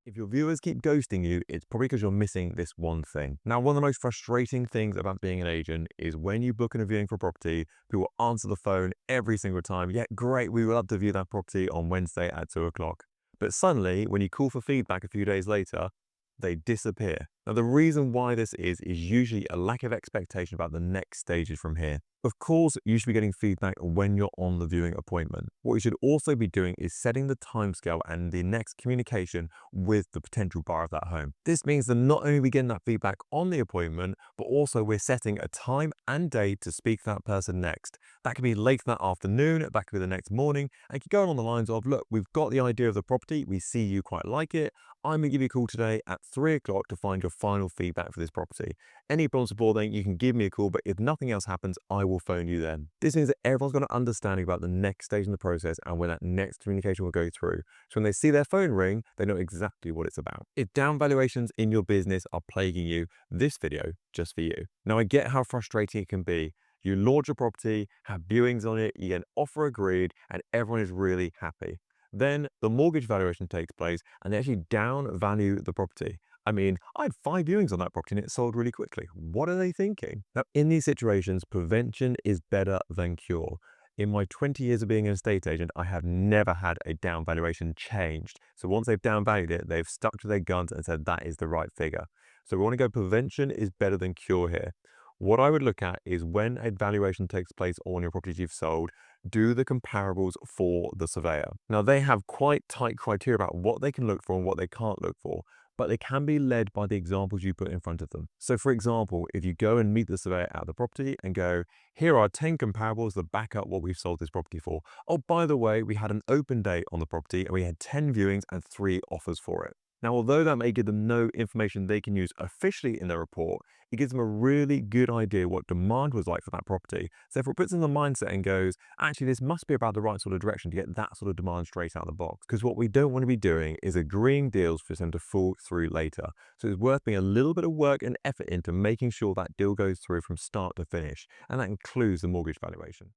If your viewers keep ghosting you, it's probably because you're missing this one thing. Now, one of the most frustrating things about being an agent is when you book in a viewing for a property, people answer the phone every single time. Yeah, great, we would love to view that property on Wednesday at 2 o'clock. But suddenly, when you call for feedback a few days later, they disappear. Now, the reason why this is usually a lack of expectation about the next stages from here. Of course, you should be getting feedback when you're on the viewing appointment. What you should also be doing is setting the timescale and the next communication with the potential buyer of that home. This means that not only are we getting that feedback on the appointment, but also we're setting a time and date to speak to that person next. That could be late in that afternoon, that could be the next morning, and it could go on the lines of, look, we've got the idea of the property, we see you quite like it. I'm going to give you a call today at 3 o'clock to find your final feedback for this property. Any problems before then, you can give me a call, but if nothing else happens, I will phone you then. This means that everyone's got an understanding about the next stage in the process and when that next communication will go through. So when they see their phone ring, they know exactly what it's about. If down valuations in your business are plaguing you, this video just for you. Now, I get how frustrating it can be. You launch a property, have viewings on it, you get an offer agreed, and everyone is really happy. Then the mortgage valuation takes place and they actually down value the property. I mean, I had 5 viewings on that property and it sold really quickly. What are they thinking? Now, in these situations, prevention is better than cure. In my 20 years of being an estate agent, I have never had a down valuation changed. So once they've down valued it, they've stuck to their guns and said that is the right figure. So we want to go prevention is better than cure here. What I would look at is when a valuation takes place on your properties you've sold, do the comparables for the surveyor. Now, they have quite tight criteria about what they can look for and what they can't look for, but they can be led by the examples you put in front of them. So for example, if you go and meet the surveyor at the property and go, here are 10 comparables that back up what we've sold this property for. Oh, by the way, we had an open date on the property and we had 10 viewings and 3 offers for it. Now, although that may give them no information they can use officially in their report, it gives them a really good idea what demand was like for that property. So if it puts in the mindset and goes, actually, this must be about the right sort of direction to get that sort of demand straight out of the box. Because what we don't want to be doing is agreeing deals for them to fall through later. So it's worth putting a little bit of work and effort into making sure that deal goes through from start to finish. And that includes the mortgage valuation.